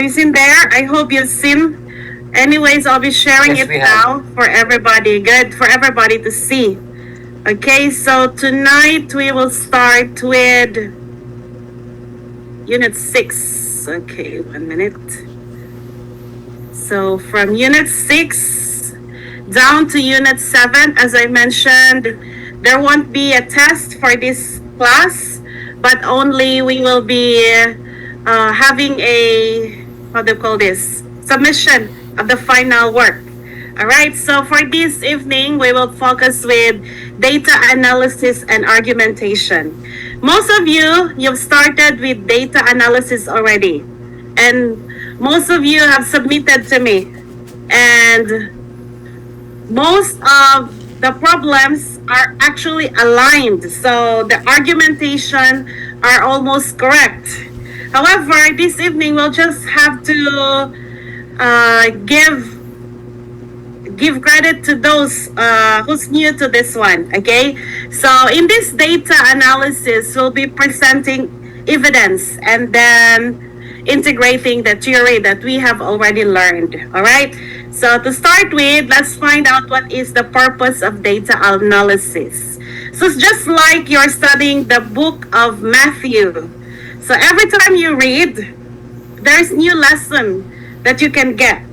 Have you seen there? I hope you've seen. Anyways, I'll be sharing Yes, it we have. now for everybody. Good for everybody to see. Okay, so tonight we will start with Unit 6. Okay, 1 minute. So from Unit 6 down to Unit 7, as I mentioned, there won't be a test for this class, but only we will be having a, how do you call this, submission of the final work. All right, so for this evening, we will focus with data analysis and argumentation. Most of you, you've started with data analysis already, and most of you have submitted to me, and most of the problems are actually aligned, so the argumentation are almost correct. However, this evening we'll just have to give credit to those who's new to this one. Okay, so in this data analysis, we'll be presenting evidence and then integrating the theory that we have already learned. All right, so to start with, let's find out what is the purpose of data analysis. So it's just like you're studying the book of Matthew. So every time you read, there's new lesson that you can get.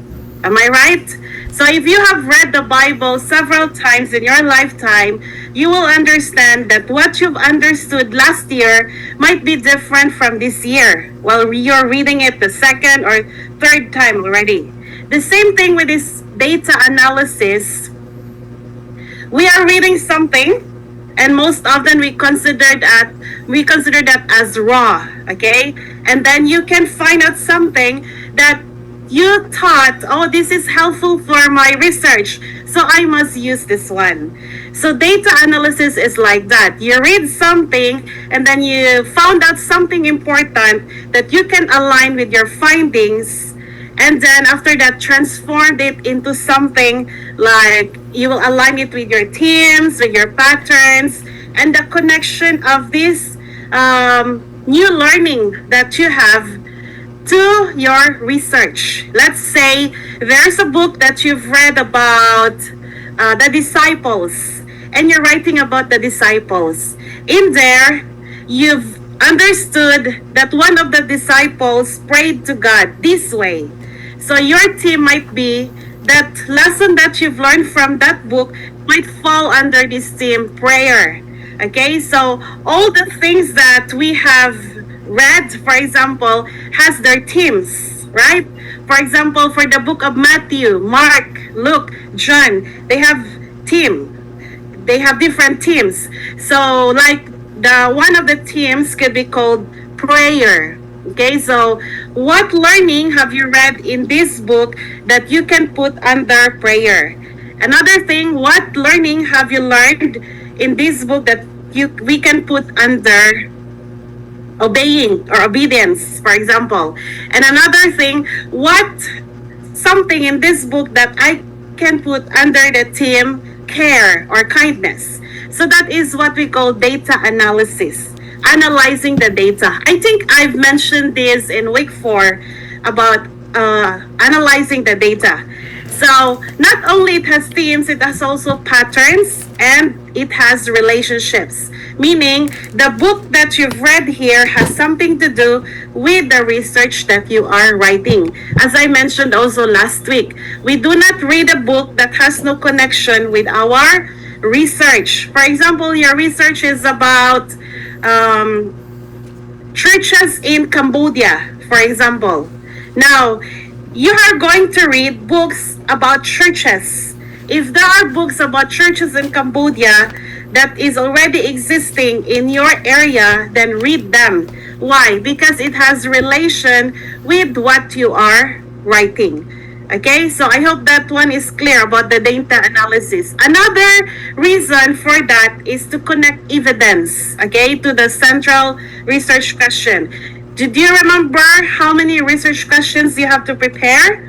Am I right? So if you have read the Bible several times in your lifetime, you will understand that what you've understood last year might be different from this year. Well, you're reading it the second or third time already. The same thing with this data analysis. We are reading something, and most often we consider that as raw, okay? And then you can find out something that you thought, oh, this is helpful for my research, so I must use this one. So data analysis is like that. You read something and then you found out something important that you can align with your findings, and then after that transformed it into something like you will align it with your teams, with your patterns, and the connection of this new learning that you have to your research. Let's say there's a book that you've read about the disciples, and you're writing about the disciples. In there, you've understood that one of the disciples prayed to God this way. So your team might be that lesson that you've learned from that book might fall under this theme prayer. Okay, so all the things that we have read, for example, has their teams, right? For example, for the book of Matthew, Mark, Luke, John, they have team. They have different teams. So like the one of the teams could be called prayer. Okay, so what learning have you read in this book that you can put under prayer? Another thing, what learning have you learned in this book that we can put under obeying or obedience, for example? And another thing, what something in this book that I can put under the theme care or kindness? So that is what we call data analysis, analyzing the data. I think I've mentioned this in week 4 about analyzing the data. So not only it has themes, it has also patterns, and it has relationships. Meaning the book that you've read here has something to do with the research that you are writing. As I mentioned also last week, we do not read a book that has no connection with our research. For example, your research is about churches in Cambodia, for example. Now, you are going to read books about churches. If there are books about churches in Cambodia that is already existing in your area, then read them. Why? Because it has relation with what you are writing. Okay, so I hope that one is clear about the data analysis. Another reason for that is to connect evidence, okay, to the central research question. Did you remember how many research questions you have to prepare?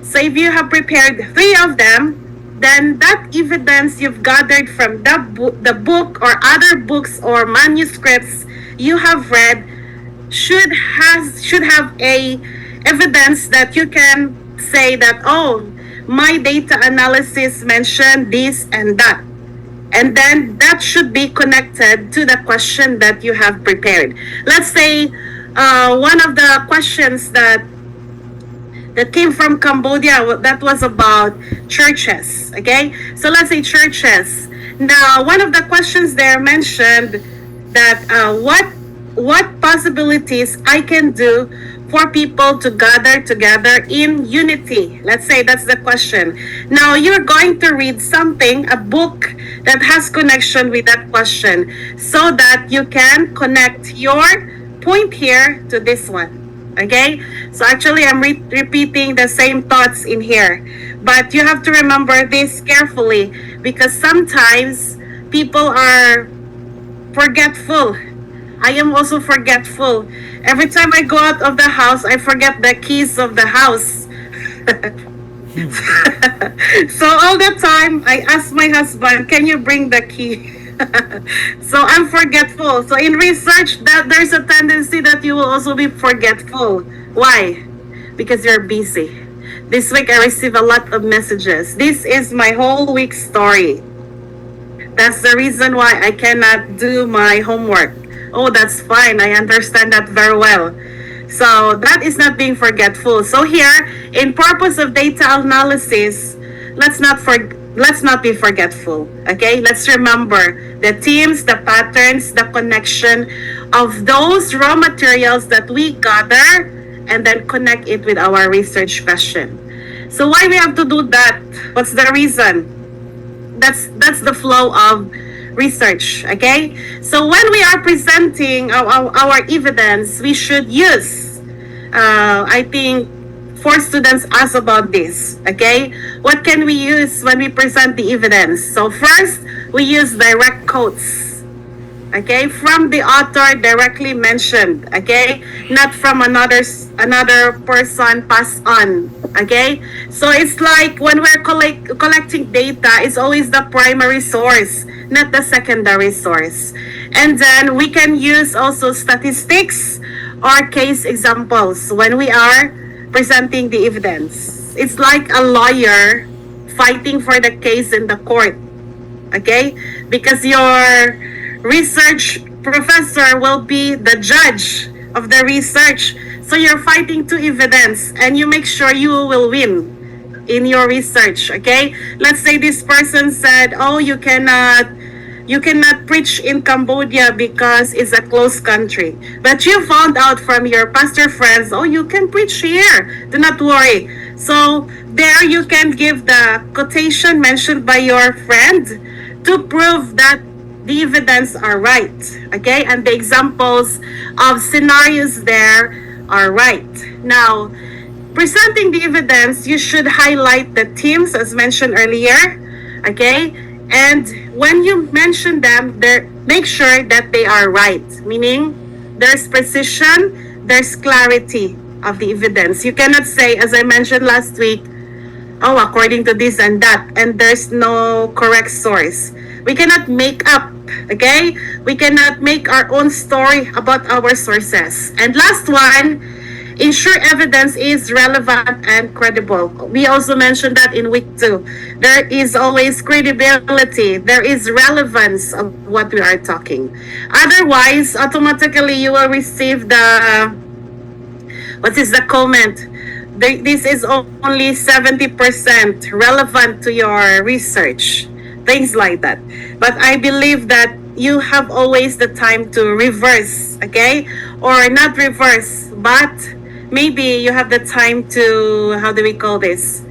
So if you have prepared 3 of them, then that evidence you've gathered from the book or other books or manuscripts you have read should have a evidence that you can say that, oh, my data analysis mentioned this and that. And then that should be connected to the question that you have prepared. Let's say one of the questions that came from Cambodia, that was about churches. Okay, so let's say churches. Now, one of the questions there mentioned that what possibilities I can do for people to gather together in unity. Let's say that's the question. Now you're going to read something, a book that has connection with that question, so that you can connect your point here to this one. Okay, so actually I'm repeating the same thoughts in here, but you have to remember this carefully, because sometimes people are forgetful. I am also forgetful. Every time I go out of the house, I forget the keys of the house. So all the time, I ask my husband, can you bring the key? So I'm forgetful. So in research, that there's a tendency that you will also be forgetful. Why? Because you're busy. This week I received a lot of messages. This is my whole week story. That's the reason why I cannot do my homework. Oh, that's fine. I understand that very well. So that is not being forgetful. So here, in purpose of data analysis, let's not be forgetful. Okay? Let's remember the themes, the patterns, the connection of those raw materials that we gather, and then connect it with our research question. So why we have to do that? What's the reason? That's the flow of research. Okay, so when we are presenting our evidence, we should use I think 4 students asked about this. Okay, what can we use when we present the evidence? So first, we use direct quotes. Okay, from the author directly mentioned. Okay, not from another person passed on. Okay, so it's like when we're collecting data, it's always the primary source, not the secondary source. And then we can use also statistics or case examples when we are presenting the evidence. It's like a lawyer fighting for the case in the court. Okay, because your research professor will be the judge of the research. So you're fighting to evidence, and you make sure you will win in your research. Okay, let's say this person said, oh, you cannot preach in Cambodia because it's a closed country, but you found out from your pastor friends, oh, you can preach here, do not worry. So there you can give the quotation mentioned by your friend to prove that the evidence are right. Okay, and the examples of scenarios there are right. Now, presenting the evidence, you should highlight the themes as mentioned earlier. Okay, and when you mention them, make sure that they are right, meaning there's precision, there's clarity of the evidence. You cannot say, as I mentioned last week, oh, according to this and that, and there's no correct source. We cannot make up, okay? We cannot make our own story about our sources. And last one, ensure evidence is relevant and credible. We also mentioned that in week 2. There is always credibility. There is relevance of what we are talking. Otherwise, automatically you will receive the comment? This is only 70% relevant to your research. Things like that. But I believe that you have always the time to reverse, okay? Or not reverse, but maybe you have the time to, how do we call this?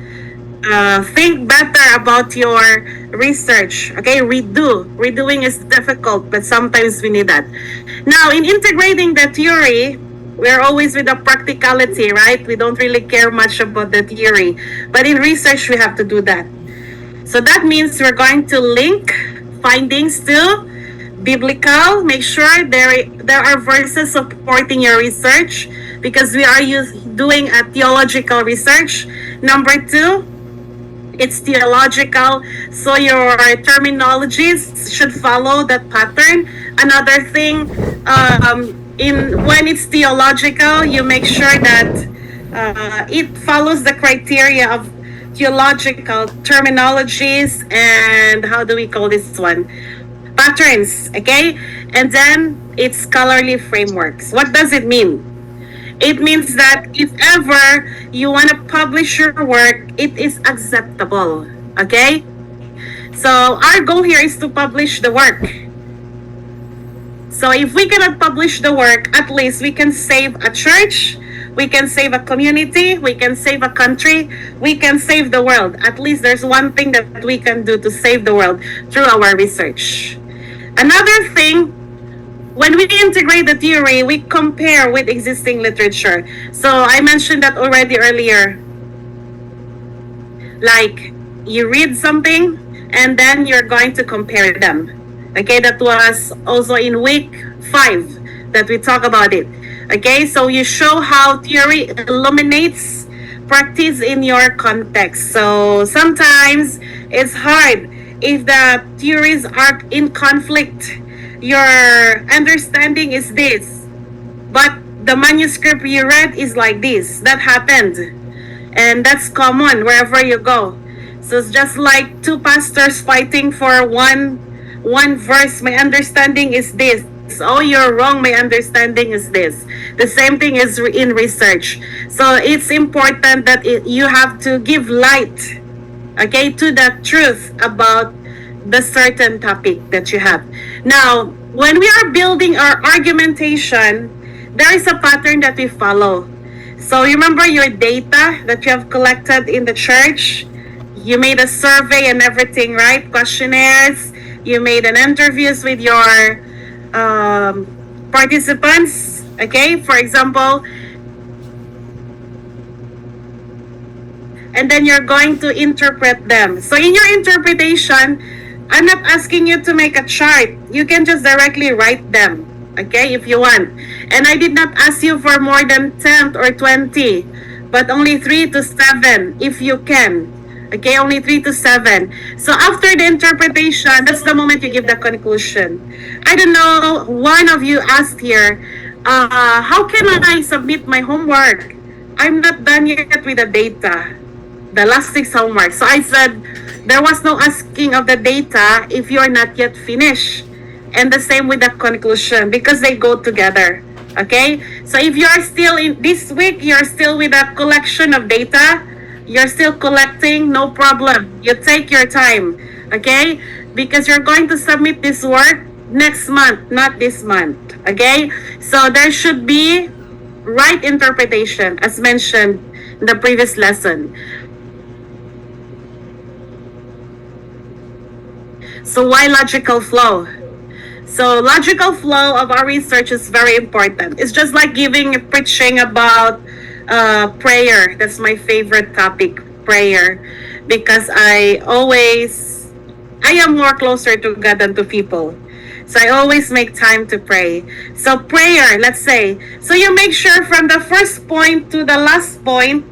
Think better about your research, okay? Redoing is difficult, but sometimes we need that. Now, in integrating the theory, we're always with the practicality, right? We don't really care much about the theory. But in research, we have to do that. So that means we're going to link findings to biblical. Make sure there are verses supporting your research, because we are doing a theological research. Number 2, it's theological, so your terminologies should follow that pattern. Another thing, when it's theological, you make sure that It follows the criteria of theological terminologies and how do we call this one? Patterns, okay? And then it's scholarly frameworks. What does it mean? It means that if ever you want to publish your work, it is acceptable, okay? So our goal here is to publish the work. So if we cannot publish the work, at least we can save a church, we can save a community, we can save a country, we can save the world. At least there's one thing that we can do to save the world through our research. Another thing, when we integrate the theory, we compare with existing literature. So I mentioned that already earlier. Like, you read something and then you're going to compare them. Okay, that was also in week 5 that we talk about it. Okay, so you show how theory illuminates practice in your context. So sometimes it's hard if the theories are in conflict. Your understanding is this, but the manuscript you read is like this. That happened. And that's common wherever you go. So it's just like two pastors fighting for one verse. My understanding is this. Oh, you're wrong. My understanding is this. The same thing is in research. So it's important that you have to give light, okay, to the truth about the certain topic that you have. Now, when we are building our argumentation, there is a pattern that we follow. So remember your data that you have collected in the church. You made a survey and everything, right? Questionnaires. You made an interviews with your participants. Okay, for example. And then you're going to interpret them. So in your interpretation, I'm not asking you to make a chart. You can just directly write them, okay, if you want. And I did not ask you for more than 10 or 20, but only 3 to 7 if you can. Okay, only 3 to 7. So after the interpretation, that's the moment you give the conclusion. I don't know, one of you asked here, how can I submit my homework? I'm not done yet with the data, the last 6 homework. So I said, there was no asking of the data if you're not yet finished. And the same with the conclusion, because they go together. Okay? So if you are still in this week, you're still with a collection of data, you're still collecting, no problem. You take your time. Okay? Because you're going to submit this work next month, not this month. Okay? So there should be right interpretation, as mentioned in the previous lesson. So why logical flow? So logical flow of our research is very important. It's just like preaching about prayer. That's my favorite topic, prayer, because I am more closer to God than to people. So I always make time to pray. So prayer, let's say. So you make sure from the first point to the last point,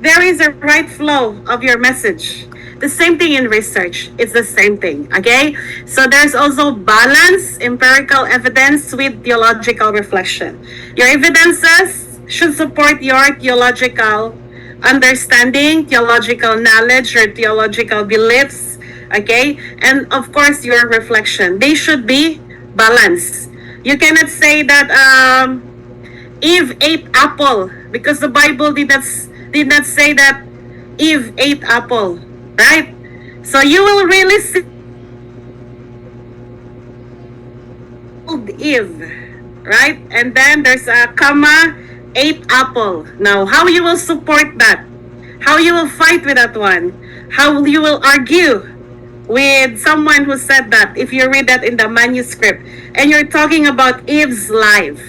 there is a right flow of your message. The same thing in research. It's the same thing, okay? So there's also balance, empirical evidence with theological reflection. Your evidences should support your theological understanding, theological knowledge, your theological beliefs, okay? And of course, your reflection. They should be balanced. You cannot say that Eve ate apple, because the Bible did not say that Eve ate apple. Right? So you will really see Eve, right? And then there's a comma, ate apple. Now, how you will support that? How you will fight with that one? How you will argue with someone who said that if you read that in the manuscript and you're talking about Eve's life?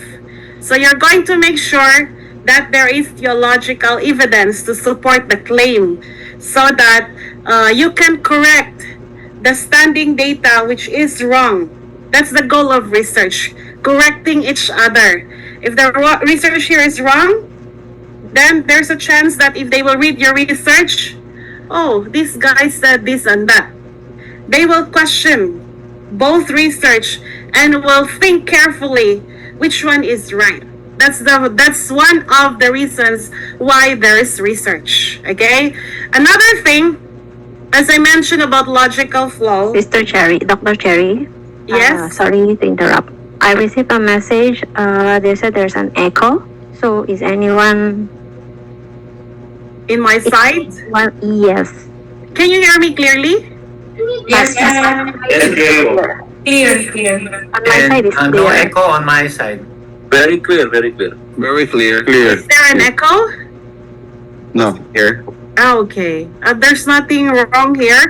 So you're going to make sure that there is theological evidence to support the claim, so that you can correct the standing data which is wrong. That's the goal of research, correcting each other. If the research here is wrong, then there's a chance that if they will read your research, oh, this guy said this and that. They will question both research and will think carefully which one is right. That's one of the reasons why there is research. Okay. Another thing, as I mentioned about logical flow. Sister Cherry, Dr. Cherry. Yes. Sorry to interrupt. I received a message. They said there's an echo. So is anyone In my side, Yes. can you hear me clearly? Yes, Yes, clear. clear. On my side is no clear. echo on my side. Very clear, very clear. Very clear. Is there an echo? No, here. Oh, okay. There's nothing wrong here.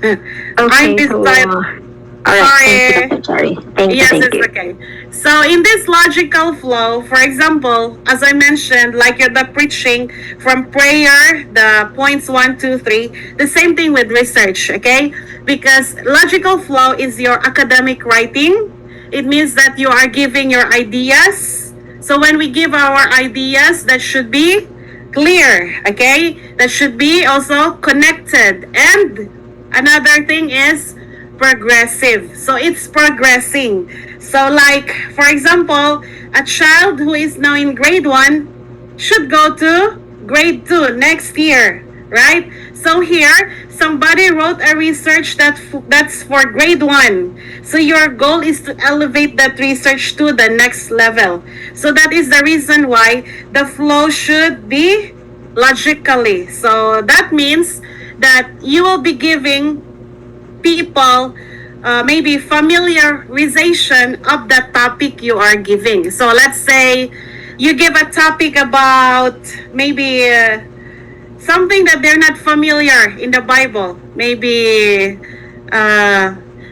Okay, I'm this so, side. all right, thank you, Sorry. Dr. Cherry. Thank you, Yes, thank it's you. okay. So in this logical flow, for example, as I mentioned, like the preaching from prayer, the points 1, 2, 3, the same thing with research, okay? Because logical flow is your academic writing. It means that you are giving your ideas. So when we give our ideas, that should be clear, okay? That should be also connected. And another thing is progressive. So it's progressing. So like, for example, a child who is now in grade 1 should go to grade 2 next year, right? So here, somebody wrote a research that's for grade 1. So your goal is to elevate that research to the next level. So that is the reason why the flow should be logically. So that means that you will be giving people maybe familiarization of the topic you are giving. So let's say you give a topic about maybe something that they're not familiar in the Bible, maybe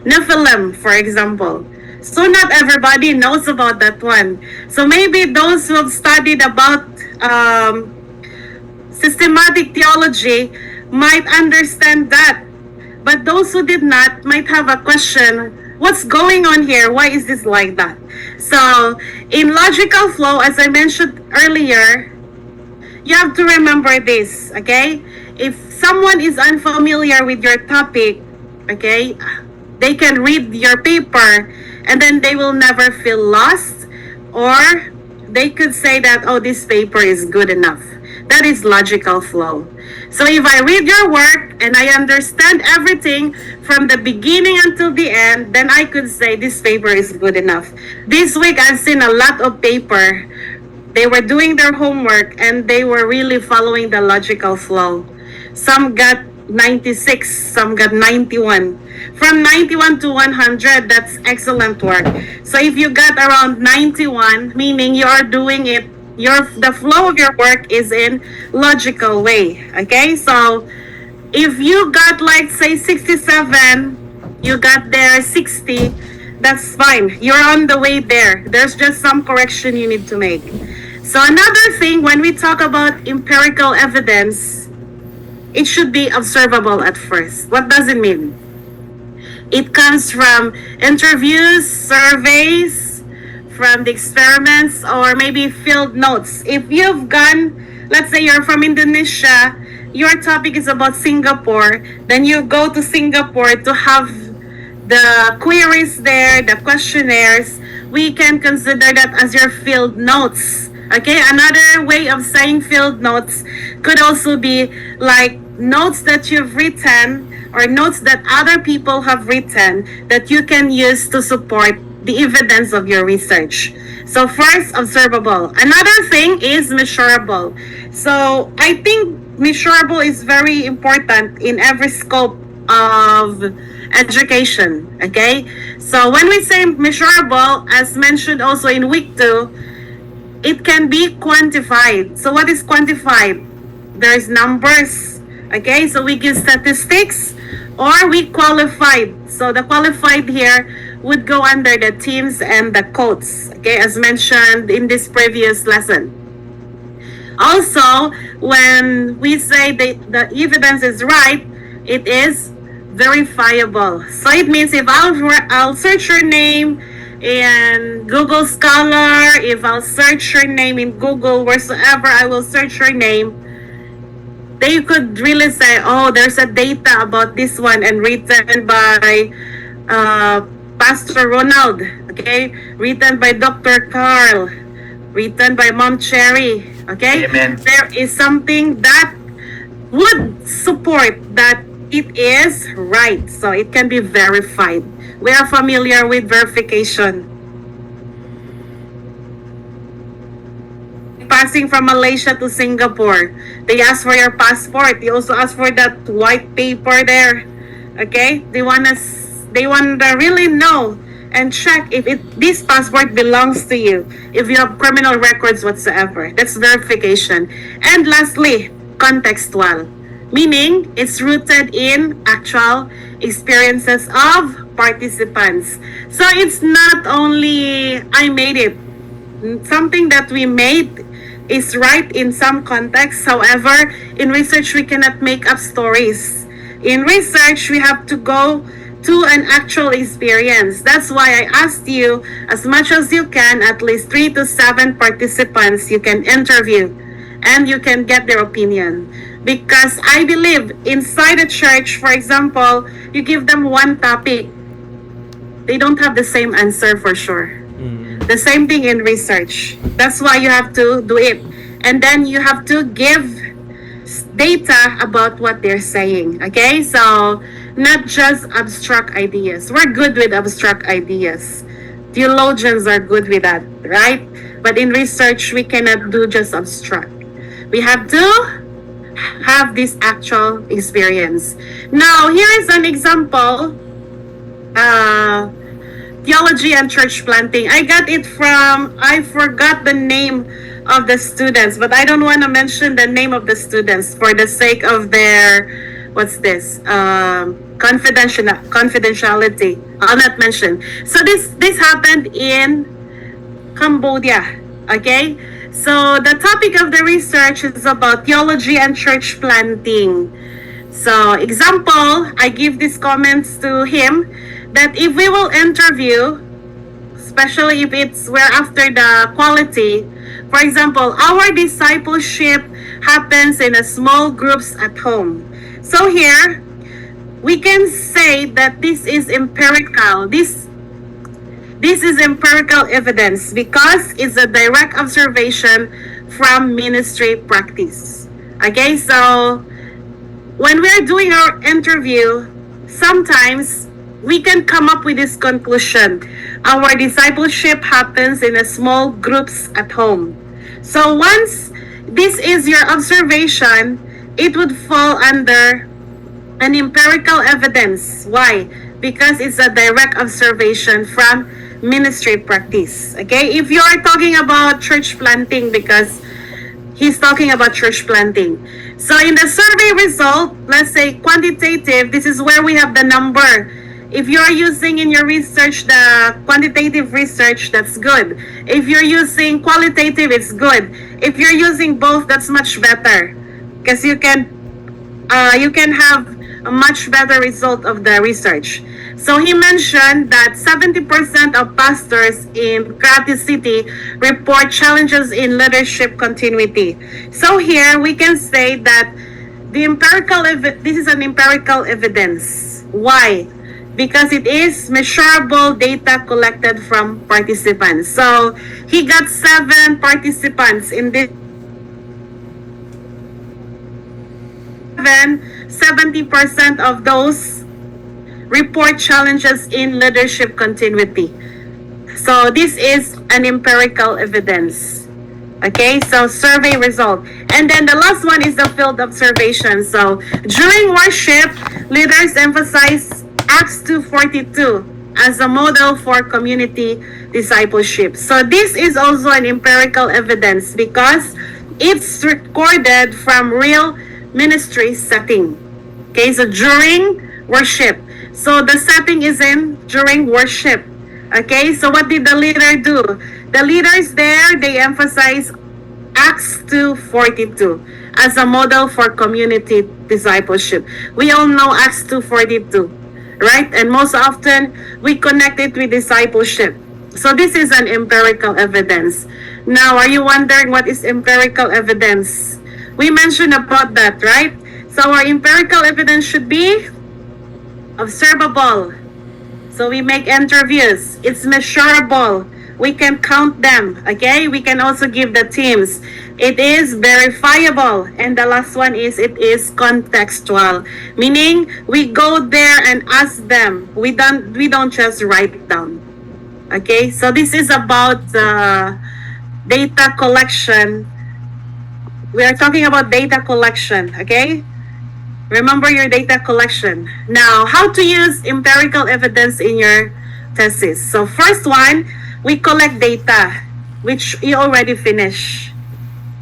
Nephilim, for example. So not everybody knows about that one. So maybe those who have studied about systematic theology might understand that. But those who did not might have a question, what's going on here? Why is this like that? So in logical flow, as I mentioned earlier, you have to remember this, okay? If someone is unfamiliar with your topic, okay, they can read your paper and then they will never feel lost, or they could say that, oh, this paper is good enough. That is logical flow. So if I read your work and I understand everything from the beginning until the end, then I could say this paper is good enough. This week I've seen a lot of paper. They were doing their homework and they were really following the logical flow. Some got 96, some got 91. From 91 to 100, that's excellent work. So if you got around 91, meaning you are doing it, the flow of your work is in logical way. Okay, so if you got like say 67, you got there 60, that's fine. You're on the way there. There's just some correction you need to make. So another thing, when we talk about empirical evidence, it should be observable at first. What does it mean? It comes from interviews, surveys, from the experiments, or maybe field notes. If you've gone, let's say you're from Indonesia, your topic is about Singapore, then you go to Singapore to have the queries there, the questionnaires. We can consider that as your field notes. Okay, another way of saying field notes could also be like notes that you've written or notes that other people have written that you can use to support the evidence of your research. So first, observable. Another thing is measurable. So I think measurable is very important in every scope of education. Okay, so when we say measurable, as mentioned also in week 2, it can be quantified. So what is quantified? There's numbers. Okay, so we give statistics, or we qualified. So the qualified here would go under the teams and the quotes, okay, as mentioned in this previous lesson. Also, when we say the evidence is right, it is verifiable. So it means if I'll search your name in Google Scholar, if I'll search your name in Google, wheresoever I will search your name, they could really say, oh, there's a data about this one and written by Pastor Ronald, okay, written by Dr. Carl, written by Mom Cherry. Okay? Amen. There is something that would support that it is right. So it can be verified. We are familiar with verification. Passing from Malaysia to Singapore, they ask for your passport. They also ask for that white paper there. Okay? They wanna really know and check if this passport belongs to you, if you have criminal records whatsoever. That's verification. And lastly, contextual, meaning it's rooted in actual experiences of participants. So it's not only I made it. Something that we made is right in some context. However, in research, we cannot make up stories. In research, we have to go to an actual experience. That's why I asked you, as much as you can, at least 3 to 7 participants you can interview and you can get their opinion. Because I believe inside a church, for example, you give them one topic, they don't have the same answer for sure. The same thing in research. That's why you have to do it. And then you have to give data about what they're saying. Okay? So, not just abstract ideas. We're good with abstract ideas. Theologians are good with that, right? But in research, we cannot do just abstract. We have to have this actual experience. Now, here is an example. Theology and church planting. I got it from, I forgot the name of the students, but I don't want to mention the name of the students for the sake of their, what's this? Confidentiality. I'll not mention. So this happened in Cambodia. Okay? So the topic of the research is about theology and church planting. So example, I give these comments to him that if we will interview, especially if we're after the quality, for example, our discipleship happens in a small groups at home. So here, we can say that this is empirical. This is empirical evidence because it's a direct observation from ministry practice. Okay, so when we're doing our interview, sometimes we can come up with this conclusion. Our discipleship happens in a small groups at home. So once this is your observation, it would fall under an empirical evidence. Why? Because it's a direct observation from ministry practice. Okay? If you are talking about church planting, because he's talking about church planting. So in the survey result, let's say quantitative, this is where we have the number. If you're using in your research the quantitative research, that's good. If you're using qualitative, it's good. If you're using both, that's much better. Because you can have a much better result of the research. So he mentioned that 70% of pastors in Cavite City report challenges in leadership continuity. So here we can say that this is an empirical evidence. Why? Because it is measurable data collected from participants. So he got 7 participants in this. 70% of those report challenges in leadership continuity. So this is an empirical evidence. Okay, so survey result. And then the last one is the field observation. So during worship, leaders emphasize Acts 2:42 as a model for community discipleship. So this is also an empirical evidence because it's recorded from real ministry setting. Okay, so during worship. So the setting is during worship. Okay, so what did the leader do? The leaders there, they emphasize Acts 2:42 as a model for community discipleship. We all know Acts 2:42, right? And most often, we connect it with discipleship. So this is an empirical evidence. Now, are you wondering what is empirical evidence? We mentioned about that, right? So our empirical evidence should be observable. So we make interviews. It's measurable. We can count them, okay? We can also give the teams. It is verifiable. And the last one is it is contextual. Meaning, we go there and ask them. We don't just write down. Okay? So this is about data collection. We are talking about data collection, okay? Remember your data collection. Now, how to use empirical evidence in your thesis. So first one, we collect data, which you already finished,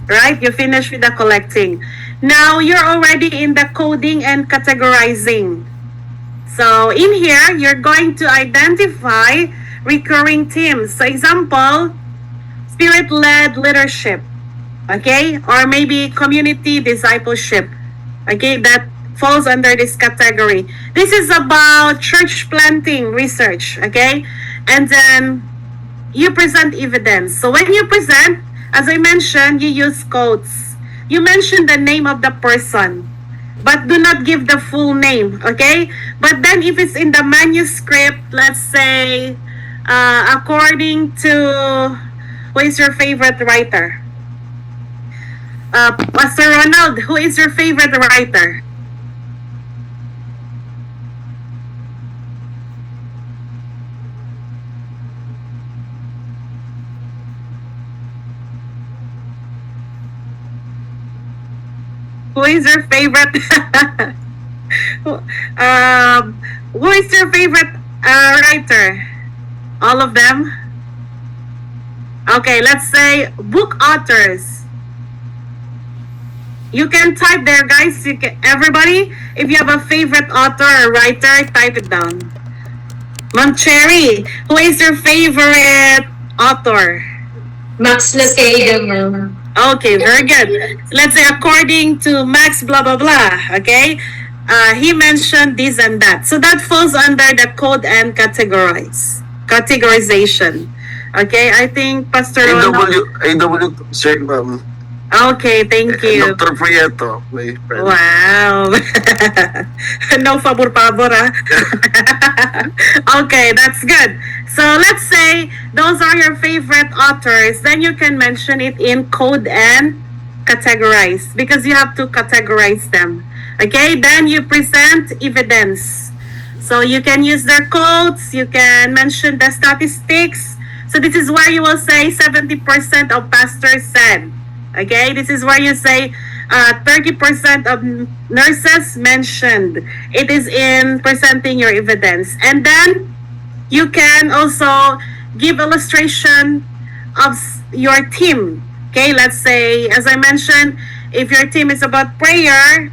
right? You finished with the collecting. Now, you're already in the coding and categorizing. So in here, you're going to identify recurring themes. So example, spirit-led leadership, okay? Or maybe community discipleship, okay? That falls under this category. This is about church planting research, okay? And then you present evidence. So when you present, as I mentioned, you use quotes. You mention the name of the person, but do not give the full name, okay? But then if it's in the manuscript, let's say, according to, who is your favorite writer? Pastor Ronald, who is your favorite writer? Who is your favorite? Who is your favorite writer? All of them? Okay, let's say book authors. You can type there, guys. Everybody, if you have a favorite author or writer, type it down. Ma'am Cherry, who is your favorite author? Max Lucado, ma'am. Okay, very good. Let's say according to Max blah blah blah, okay? He mentioned this and that. So that falls under the code and categorization. Okay, I think Pastor Ronald. AW, sir, ma'am. Okay, thank you. Dr. Prieto, my friend. Wow. No favor, ah. Okay, that's good. So let's say those are your favorite authors. Then you can mention it in code and categorize because you have to categorize them. Okay, then you present evidence. So you can use their quotes. You can mention the statistics. So this is where you will say 70% of pastors said. Okay, this is where you say 30% of nurses mentioned. It is in presenting your evidence. And then you can also give illustration of your team. Okay, let's say, as I mentioned, if your team is about prayer,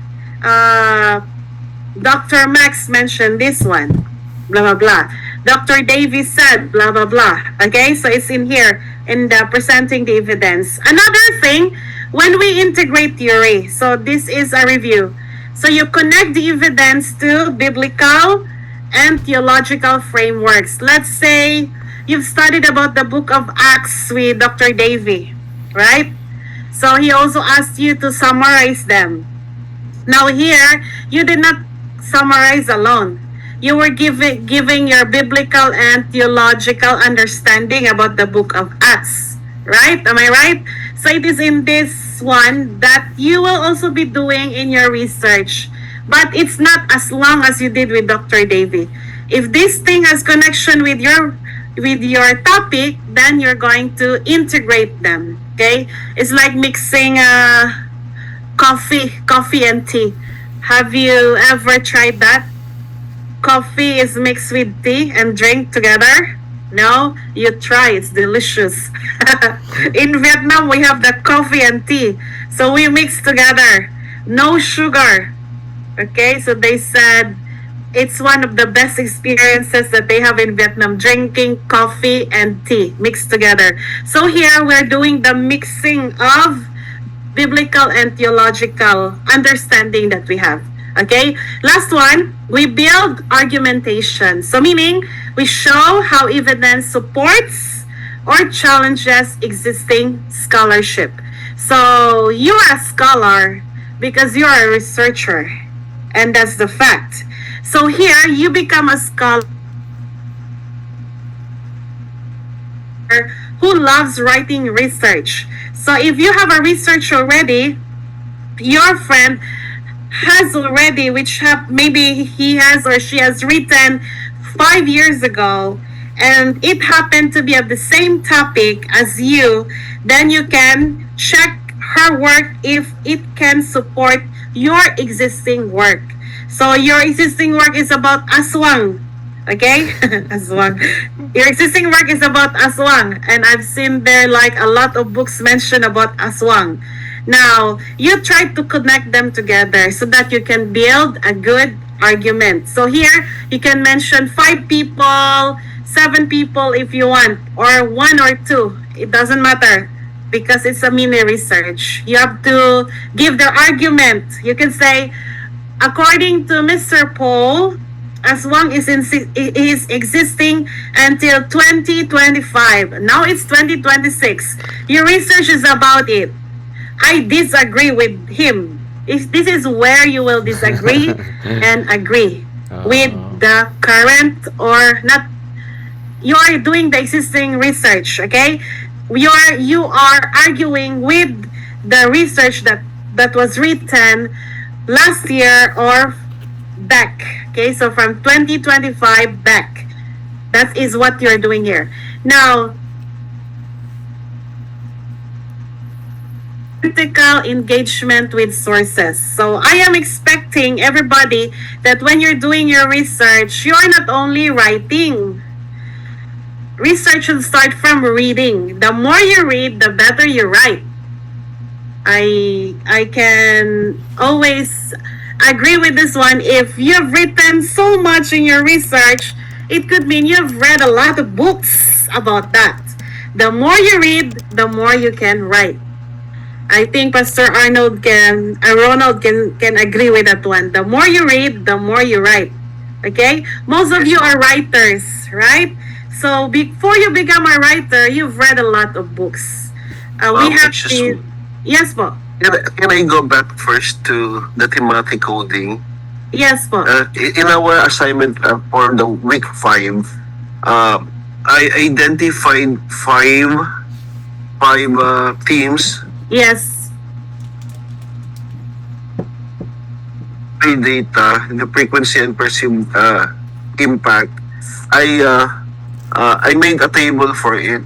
Dr. Max mentioned this one, blah, blah, blah. Dr. Davis said, blah, blah, blah. Okay, so it's in here in the presenting the evidence. Another thing, when we integrate theory, so this is a review. So you connect the evidence to biblical and theological frameworks. Let's say you've studied about the book of Acts with Dr. Davy, right? So he also asked you to summarize them. Now here, you did not summarize alone. You were giving your biblical and theological understanding about the book of Acts, right? Am I right? So it is in this one that you will also be doing in your research. But it's not as long as you did with Dr. Davy. If this thing has connection with your topic, then you're going to integrate them. Okay? It's like mixing coffee and tea. Have you ever tried that? Coffee is mixed with tea and drink together? No? You try. It's delicious. In Vietnam, we have the coffee and tea. So we mix together. No sugar. Okay? So they said it's one of the best experiences that they have in Vietnam, drinking coffee and tea mixed together. So here we're doing the mixing of biblical and theological understanding that we have. Okay, last one, we build argumentation. So meaning, we show how evidence supports or challenges existing scholarship. So you are a scholar because you are a researcher, and that's the fact. So here, you become a scholar who loves writing research. So if you have a research already, your friend has already, which maybe he has or she has written 5 years ago, and it happened to be of the same topic as you, then you can check her work if it can support your existing work. So your existing work is about aswang. Okay? Aswang. Your existing work is about aswang. And I've seen there like a lot of books mention about aswang. Now, you try to connect them together so that you can build a good argument. So here, you can mention 5 people, 7 people if you want, or 1 or 2. It doesn't matter because it's a mini research. You have to give the argument. You can say, according to Mr. Paul, aswang is existing until 2025. Now it's 2026. Your research is about it. I disagree with him. If this is where you will disagree and agree with the current or not. You are doing the existing research, okay? You are arguing with the research that was written last year or back. Okay, so from 2025 back. That is what you're doing here. Now, critical engagement with sources. So I am expecting everybody that when you're doing your research, you're not only writing. Research should start from reading. The more you read, the better you write. I can always agree with this one. If you've written so much in your research, it could mean you've read a lot of books about that. The more you read, the more you can write. I think Pastor Ronald can agree with that one. The more you read, the more you write. Okay? Most of you are writers, right? So before you become a writer, you've read a lot of books. We have to... Yes, po. Can I go back first to the thematic coding? Yes, po. In our assignment for the week 5, I identified five themes. Yes. Data, the frequency and perceived impact. I made a table for it.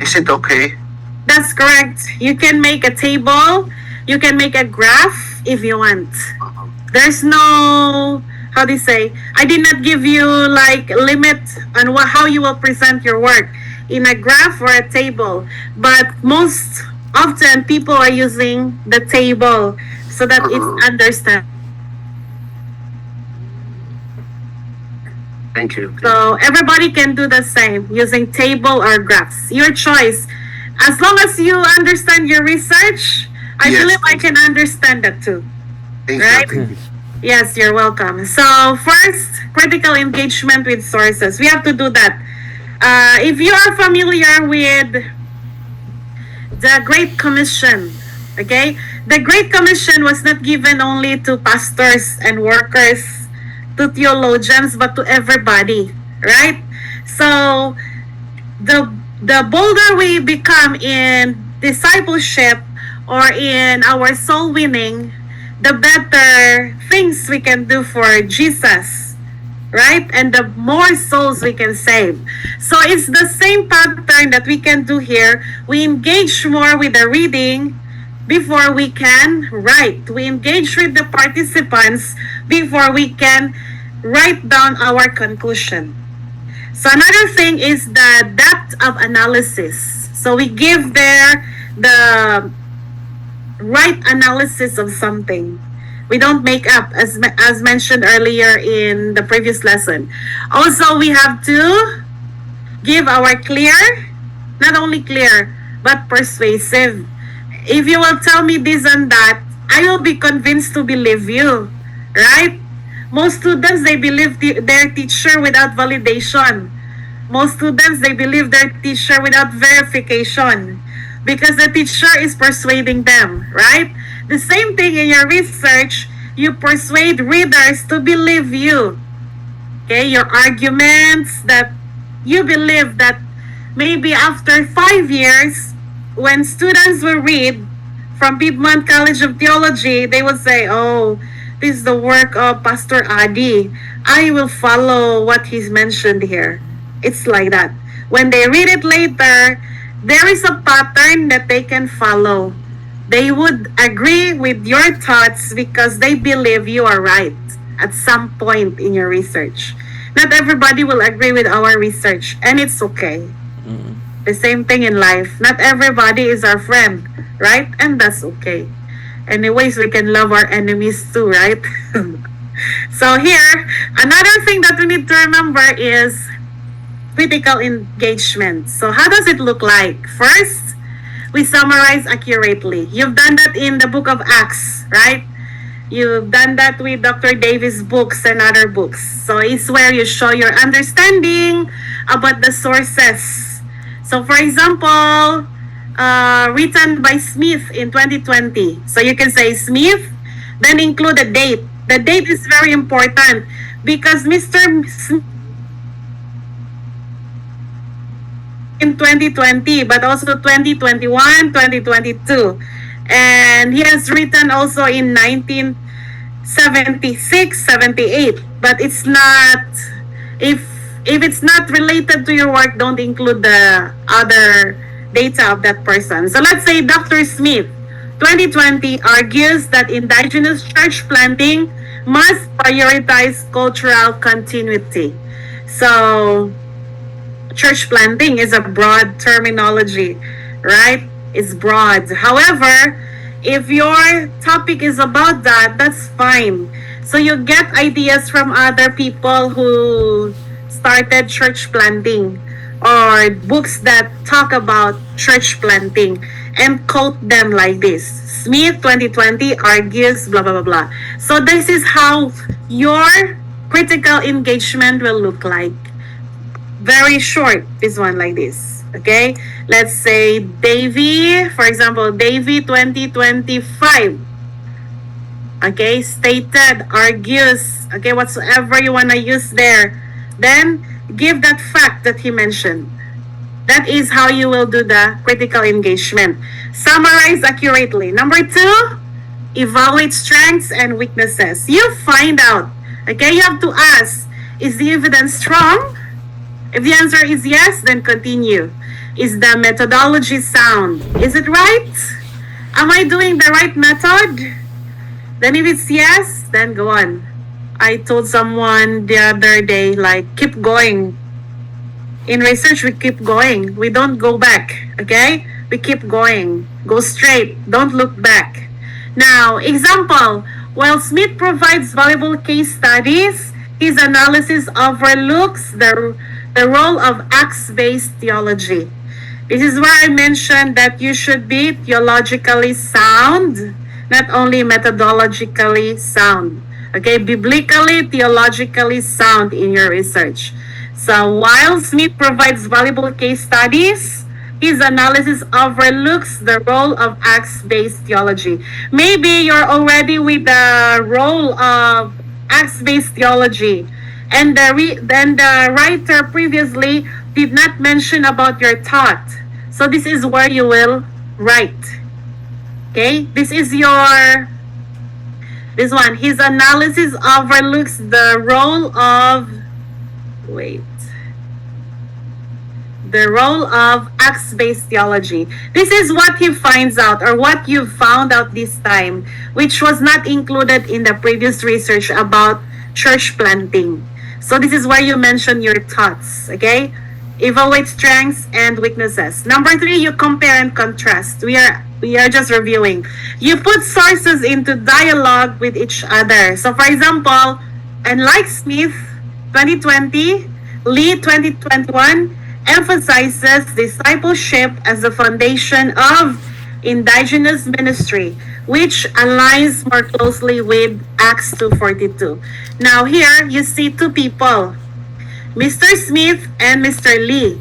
Is it okay? That's correct. You can make a table. You can make a graph if you want. There's no, how do you say? I did not give you like limit on how you will present your work in a graph or a table. But most often people are using the table so that it's understand. Thank you. So everybody can do the same using table or graphs. Your choice. As long as you understand your research, I Yes. believe I can understand that too. Thank Right? you. Yes, you're welcome. So first, critical engagement with sources. We have to do that. If you are familiar with the Great Commission, okay? The Great Commission was not given only to pastors and workers, to theologians, but to everybody, right? So the bolder we become in discipleship or in our soul winning, the better things we can do for Jesus, right? And the more souls we can save. So it's the same pattern that we can do here. We engage more with the reading before we can write. We engage with the participants before we can write down our conclusion. So another thing is the depth of analysis. So we give there the right analysis of something. We don't make up, as mentioned earlier in the previous lesson. Also, we have to give our clear, not only clear, but persuasive. If you will tell me this and that, I will be convinced to believe you, right? Most students, they believe their teacher without validation. Most students, they believe their teacher without verification because the teacher is persuading them, right? The same thing in your research, you persuade readers to believe you. Okay, your arguments that you believe that maybe after 5 years, when students will read from Piedmont College of Theology, they would say, oh, this is the work of Pastor Adi. I will follow what he's mentioned here. It's like that. When they read it later, there is a pattern that they can follow. They would agree with your thoughts because they believe you are right at some point in your research. Not everybody will agree with our research, and it's okay. The same thing in life. Not everybody is our friend, right? And that's okay. Anyways, we can love our enemies too, right? So here, another thing that we need to remember is critical engagement. So how does it look like? First, we summarize accurately. You've done that in the book of Acts, right? You've done that with Dr. Davis' books and other books. So it's where you show your understanding about the sources. So for example, written by Smith in 2020. So you can say Smith, then include the date. The date is very important because Mr. Smith in 2020, but also 2021, 2022. And he has written also in 1976, 78. But it's not, if it's not related to your work, don't include the other data of that person. So let's say Dr. Smith, 2020, argues that indigenous church planting must prioritize cultural continuity. So church planting is a broad terminology, right? It's broad. However, if your topic is about that, that's fine. So you get ideas from other people who started church planting or books that talk about church planting and quote them like this. Smith 2020 argues blah blah blah blah. So this is how your critical engagement will look like. Very short, this one like this. Okay, let's say Davy, for example, Davy 2025. Okay, stated, argues, okay, whatsoever you want to use there. Then give that fact that he mentioned. That is how you will do the critical engagement. Summarize accurately. Number 2, evaluate strengths and weaknesses. You find out. Okay, you have to ask, is the evidence strong? If the answer is yes, then continue. Is the methodology sound? Is it right? Am I doing the right method? Then if it's yes, then go on. I told someone the other day, like, keep going. In research, we keep going. We don't go back, okay? We keep going. Go straight. Don't look back. Now, example, while Smith provides valuable case studies, his analysis overlooks the role of acts-based theology. This is where I mentioned that you should be theologically sound, not only methodologically sound. Okay, biblically, theologically sound in your research. So while Smith provides valuable case studies, his analysis overlooks the role of acts-based theology. Maybe you're already with the role of acts-based theology, and the writer previously did not mention about your thought. So this is where you will write. Okay, this is your, this one, his analysis overlooks the role of, the role of acts-based theology. This is what he finds out, or what you found out this time, which was not included in the previous research about church planting. So this is where you mention your thoughts, okay? Evaluate strengths and weaknesses. Number 3, you compare and contrast. We are just reviewing. You put sources into dialogue with each other. So for example, unlike Smith 2020, Lee 2021 emphasizes discipleship as the foundation of indigenous ministry, which aligns more closely with Acts 2:42. Now here you see 2 people, Mr. Smith and Mr. Lee.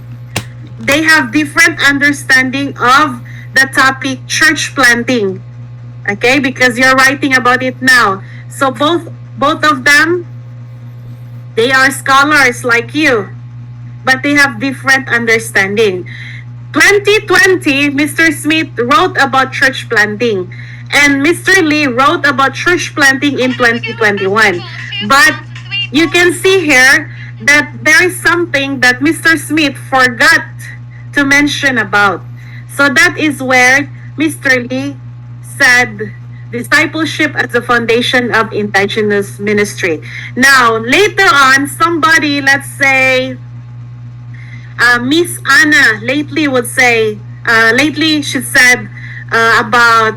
They have different understanding of the topic church planting, okay, because you're writing about it now. So both of them, they are scholars like you, but they have different understanding. 2020, Mr. Smith wrote about church planting, and Mr. Lee wrote about church planting in 2021. But you can see here that there is something that Mr. Smith forgot to mention about. So that is where Mr. Lee said discipleship as the foundation of indigenous ministry. Now, later on, somebody, let's say, Miss Anna lately she said about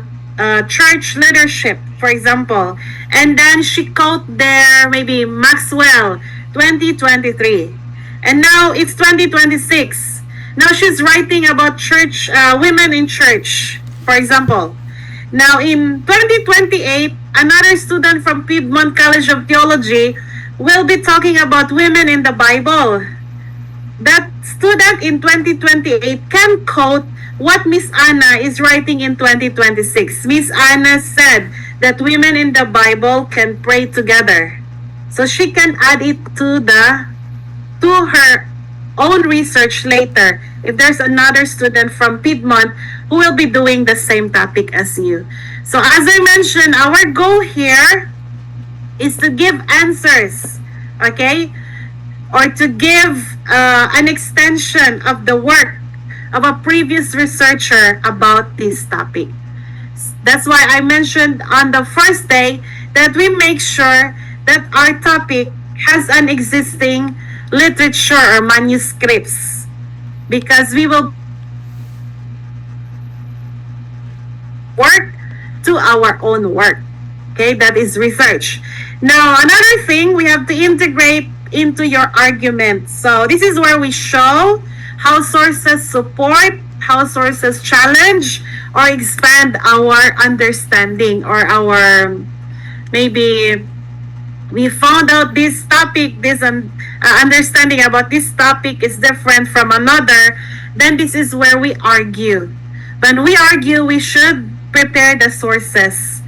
church leadership, for example, and then she quote there maybe Maxwell 2023, and now it's 2026. Now she's writing about church, women in church, for example. Now in 2028, another student from Piedmont College of Theology will be talking about women in the Bible. That student in 2028 can quote what Miss Anna is writing in 2026. Miss Anna said that women in the Bible can pray together. So she can add it to her own research later if there's another student from Piedmont who will be doing the same topic as you. So as I mentioned, our goal here is to give answers, okay? Or to give an extension of the work of a previous researcher about this topic. That's why I mentioned on the first day that we make sure that our topic has an existing literature or manuscripts, because we will work to our own work. Okay, that is research. Now, another thing, we have to integrate into your argument. So this is where we show how sources support, how sources challenge or expand our understanding, or our maybe we found out this topic, this understanding about this topic is different from another, then this is where we argue. When we argue, we should prepare the sources.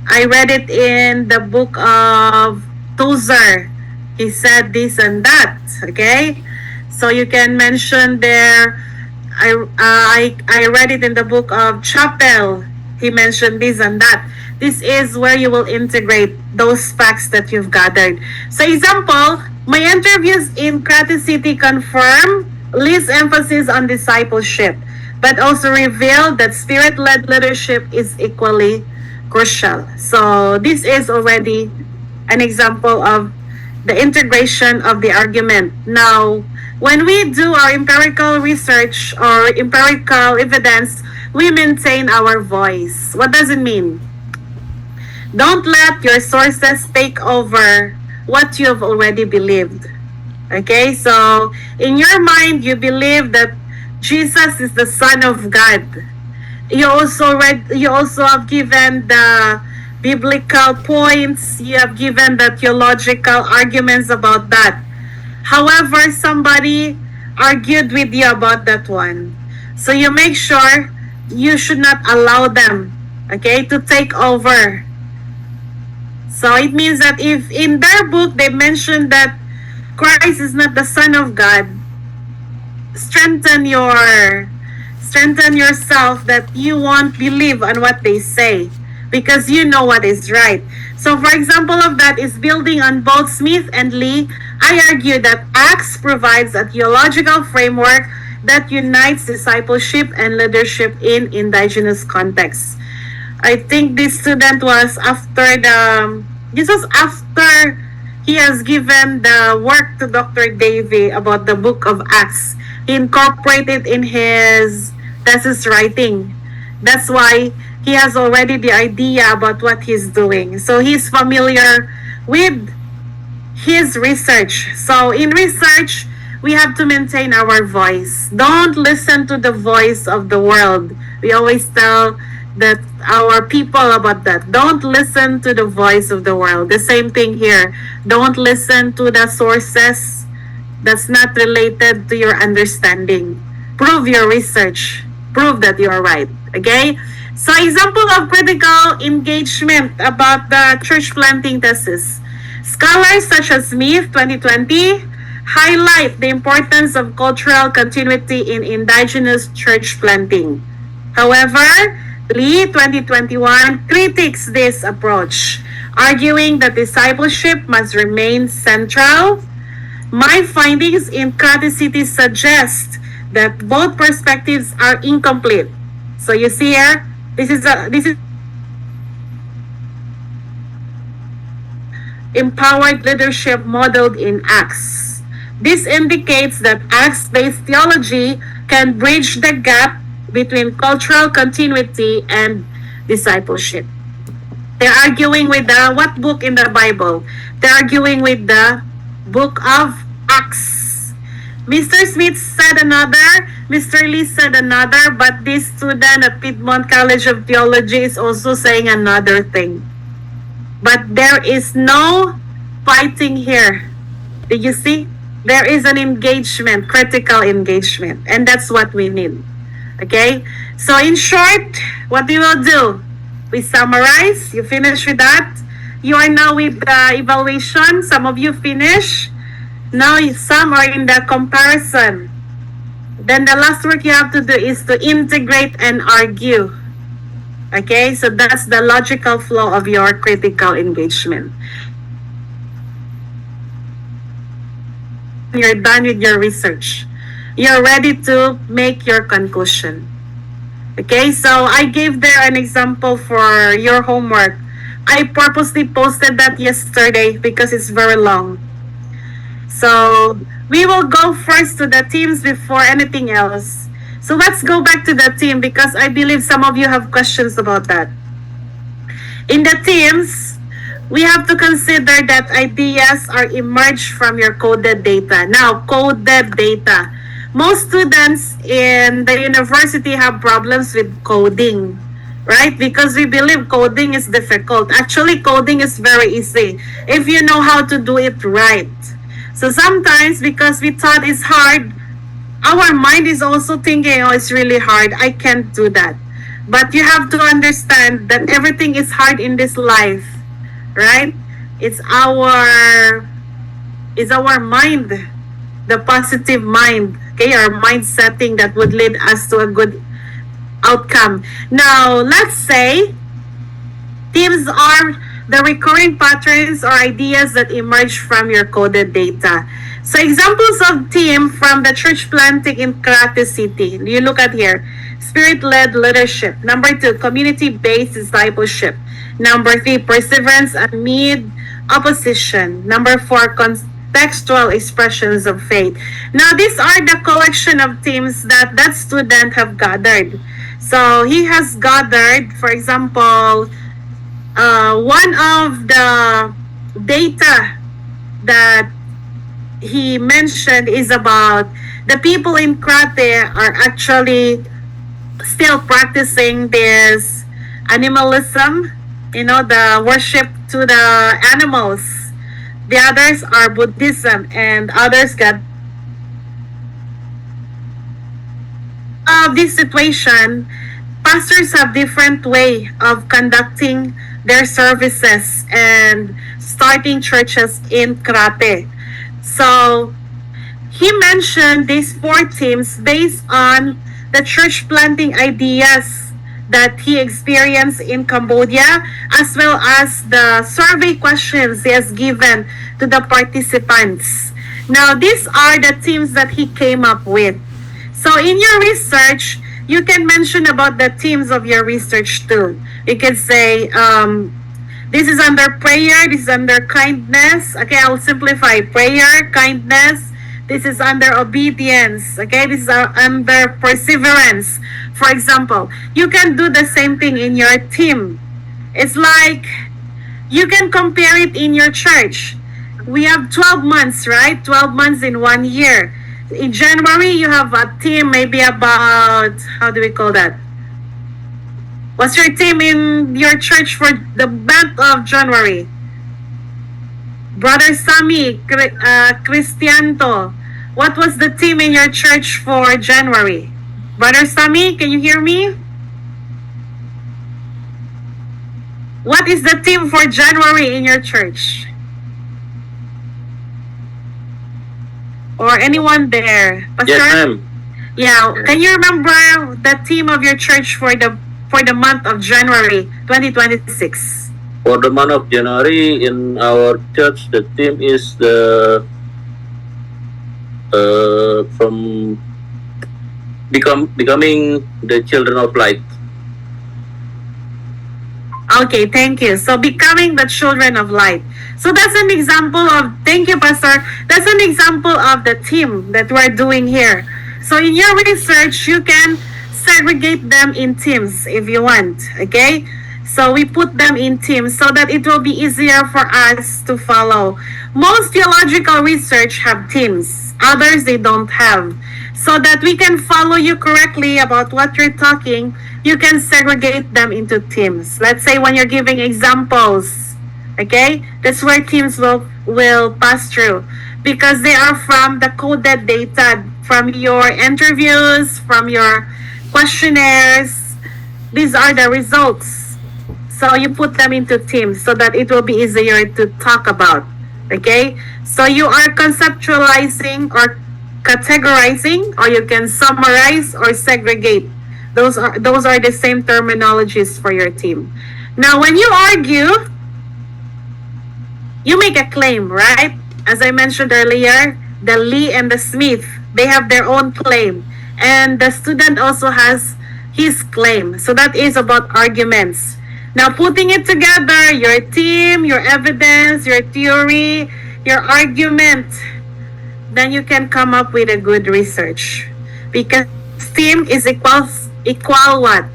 I read it in the book of Tozer. He said this and that, okay? So you can mention there, I read it in the book of Chappell. He mentioned this and that. This is where you will integrate those facts that you've gathered. So example, my interviews in Crates City confirm Lee's emphasis on discipleship, but also reveal that spirit-led leadership is equally crucial. So this is already an example of the integration of the argument. Now, when we do our empirical research or empirical evidence, we maintain our voice. What does it mean? Don't let your sources take over what you have already believed. Okay, so in your mind, you believe that Jesus is the Son of God. You also have given the biblical points. You have given the theological arguments about that. However, somebody argued with you about that one. So you make sure you should not allow them, okay, to take over. So it means that if in their book they mentioned that Christ is not the Son of God, strengthen yourself that you won't believe on what they say, because you know what is right. So for example of that is building on both Smith and Lee. I argue that Acts provides a theological framework that unites discipleship and leadership in indigenous contexts. I think this student was after he has given the work to Dr. Davey about the book of Acts. He incorporated in his thesis writing. That's why he has already the idea about what he's doing. So he's familiar with his research. So in research, we have to maintain our voice. Don't listen to the voice of the world. We always tell that our people about that. Don't listen to the voice of the world. The same thing here. Don't listen to the sources that's not related to your understanding. Prove your research. Prove that you are right. Okay? So example of critical engagement about the church planting thesis. Scholars such as Smith 2020 highlight the importance of cultural continuity in indigenous church planting. However, Lee 2021 critiques this approach, arguing that discipleship must remain central. My findings in City suggest that both perspectives are incomplete. So you see here, this is empowered leadership modeled in Acts. This indicates that Acts-based theology can bridge the gap between cultural continuity and discipleship. They're arguing with what book in the Bible? They're arguing with the book of Acts. Mr. Smith said another, Mr. Lee said another, but this student at Piedmont College of Theology is also saying another thing. But there is no fighting here. Did you see? There is an engagement, critical engagement, and that's what we need. Okay? So in short, what we will do, we summarize, you finish with that. You are now with the evaluation. Some of you finish. Now some are in the comparison. Then the last work you have to do is to integrate and argue. Okay, so that's the logical flow of your critical engagement. You're done with your research. You're ready to make your conclusion. Okay, so I gave there an example for your homework. I purposely posted that yesterday because it's very long. So we will go first to the teams before anything else. So let's go back to the team because I believe some of you have questions about that. In the teams, we have to consider that ideas are emerged from your coded data. Now, coded data. Most students in the university have problems with coding, right? Because we believe coding is difficult. Actually, coding is very easy if you know how to do it right. So sometimes because we thought it's hard, our mind is also thinking, oh, it's really hard. I can't do that. But you have to understand that everything is hard in this life, right? It's our mind, the positive mind, okay, our mind setting that would lead us to a good outcome. Now, let's say themes are the recurring patterns or ideas that emerge from your coded data. So examples of theme from the church planting in Karate City. You look at here. Spirit-led leadership. Number 2, community-based discipleship. Number 3, perseverance amid opposition. Number 4, contextual expressions of faith. Now, these are the collection of themes that student have gathered. So he has gathered, for example, one of the data that he mentioned is about the people in Krate are actually still practicing this animalism, the worship to the animals. The others are Buddhism, and others got this situation. Pastors have different way of conducting their services and starting churches in Krate. So he mentioned these 4 themes based on the church planting ideas that he experienced in Cambodia, as well as the survey questions he has given to the participants. Now, these are the themes that he came up with. So in your research, you can mention about the themes of your research too. You can say, this is under prayer, this is under kindness. Okay, I'll simplify. Prayer, kindness. This is under obedience. Okay, this is under perseverance. For example, you can do the same thing in your team. It's like you can compare it in your church. We have 12 months, right? 12 months in 1 year. In January, you have a team maybe about, how do we call that? What's your team in your church for the month of January? Brother Sami, Cristianto. What was the team in your church for January? Brother Sami, can you hear me? What is the team for January in your church? or anyone there? Pastor? Yes, ma'am. Yeah. Can you remember the theme of your church for the month of January 2026? For the month of January in our church, the theme is the from becoming the children of light. Okay, thank you. So becoming the children of light. So that's an example of, thank you, Pastor. That's an example of the team that we're doing here. So in your research, you can segregate them in teams if you want, okay? So we put them in teams so that it will be easier for us to follow. Most theological research have teams. Others, they don't have. So that we can follow you correctly about what you're talking, you can segregate them into teams. Let's say when you're giving examples, okay? That's where teams will pass through because they are from the coded data, from your interviews, from your questionnaires. These are the results. So you put them into teams so that it will be easier to talk about, okay? So you are conceptualizing or categorizing, or you can summarize or segregate. Those are the same terminologies for your team. Now, when you argue, you make a claim, right? As I mentioned earlier, the Lee and the Smith, they have their own claim. And the student also has his claim. So that is about arguments. Now, putting it together, your team, your evidence, your theory, your argument, then you can come up with a good research. Because team is equal what?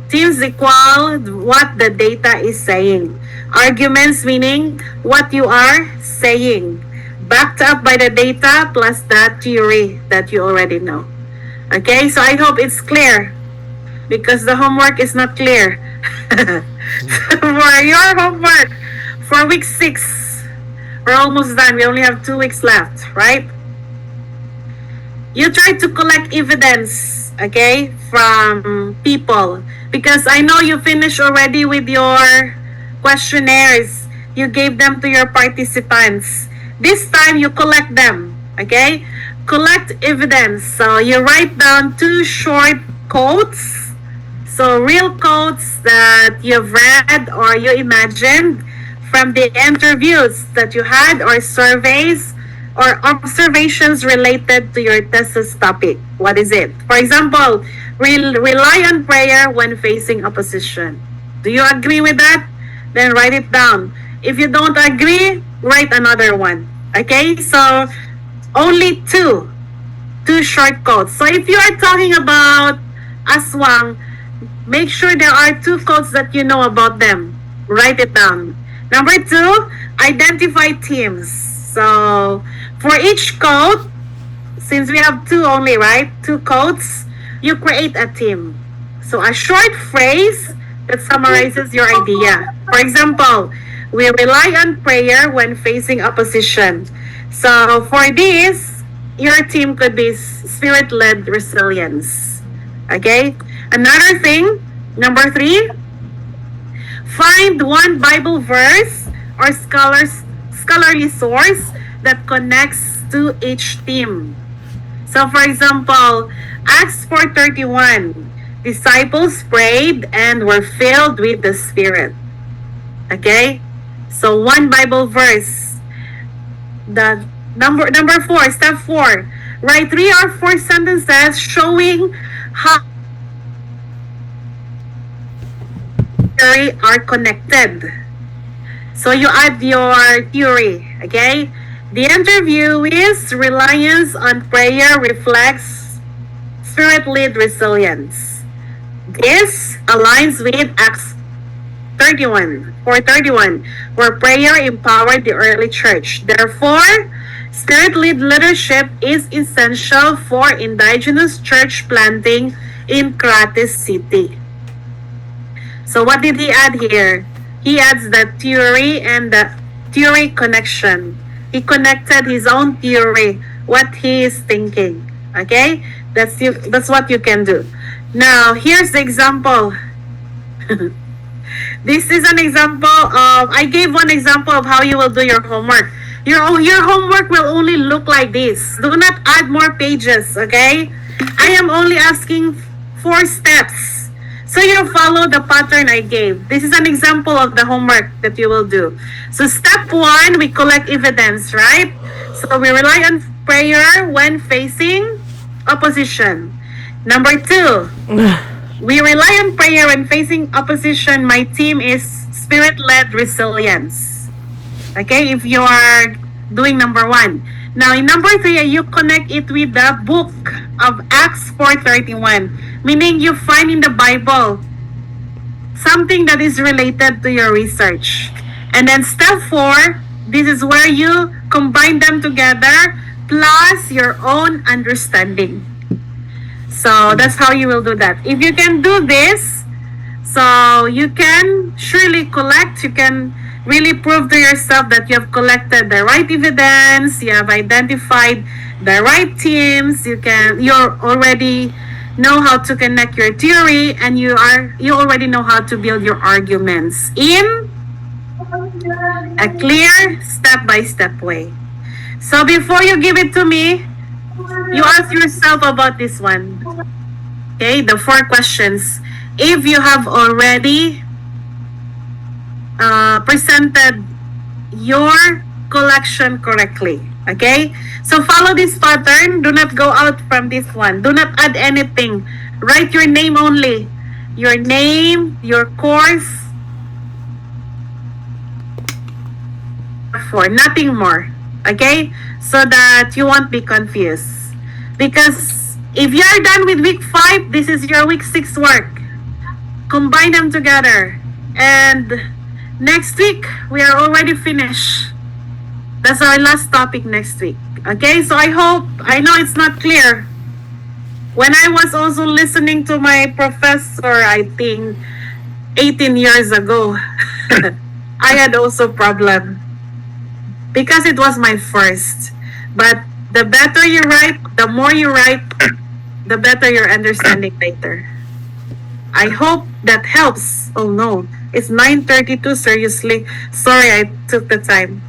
Teams equal what the data is saying. Arguments meaning what you are saying, backed up by the data plus that theory that you already know. Okay, so I hope it's clear because the homework is not clear. For your homework for week 6, we're almost done. We only have 2 weeks left, right? You try to collect evidence, okay, from people because I know you finished already with your questionnaires. You gave them to your participants. This time you collect them, okay? Collect evidence. So you write down 2 short quotes. So real quotes that you've read or you imagined from the interviews that you had or surveys or observations related to your thesis topic. What is it? For example, rely on prayer when facing opposition. Do you agree with that? Then write it down. If you don't agree, write another one. Okay? So only 2 short quotes. So if you are talking about aswang, make sure there are 2 quotes that you know about them. Write it down. Number 2, identify teams. So for each quote, since we have 2 only, right? 2 quotes, you create a team. So a short phrase that summarizes your idea. For example, we rely on prayer when facing opposition. So for this, your team could be spirit-led resilience. Okay? Another thing, number 3, find one Bible verse or scholarly source that connects to each team. So for example, Acts 4:31, disciples prayed and were filled with the Spirit. Okay? So one Bible verse. The number 4, step 4, write 3 or 4 sentences showing how are connected. So you add your theory, okay? The interview is reliance on prayer reflects spirit-led resilience. This aligns with Acts 4:31, where prayer empowered the early church. Therefore, spirit-led leadership is essential for indigenous church planting in Crates City. So what did he add here? He adds the theory and the theory connection. He connected his own theory, what he is thinking. Okay? That's what you can do. Now, here's the example. This is an example of, I gave one example of how you will do your homework. Your homework will only look like this. Do not add more pages, okay? I am only asking 4 steps. So you follow the pattern I gave. This is an example of the homework that you will do. So step 1, we collect evidence, right? So we rely on prayer when facing opposition. Number 2, we rely on prayer when facing opposition. My team is spirit-led resilience. Okay, if you are doing number 1. Now, in number 3, you connect it with the book of Acts 4:31, meaning you find in the Bible something that is related to your research. And then step 4, this is where you combine them together plus your own understanding. So that's how you will do that. If you can do this, so you can surely collect, you can really prove to yourself that you have collected the right evidence, you have identified the right teams, you already know how to connect your theory, and you already know how to build your arguments in a clear step-by-step way. So before you give it to me, you ask yourself about this one. Okay, the 4 questions. If you have already presented your collection correctly. Okay? So follow this pattern. Do not go out from this one. Do not add anything. Write your name only. Your name, your course. For nothing more. Okay? So that you won't be confused. Because if you are done with week 5, this is your week 6 work. Combine them together. And next week, we are already finished. That's our last topic next week. Okay, so I know it's not clear. When I was also listening to my professor, I think 18 years ago, I had also problem. Because it was my first. But the better you write, the more you write, the better your understanding later. I hope that helps. Oh no. It's 9:32, seriously. Sorry, I took the time.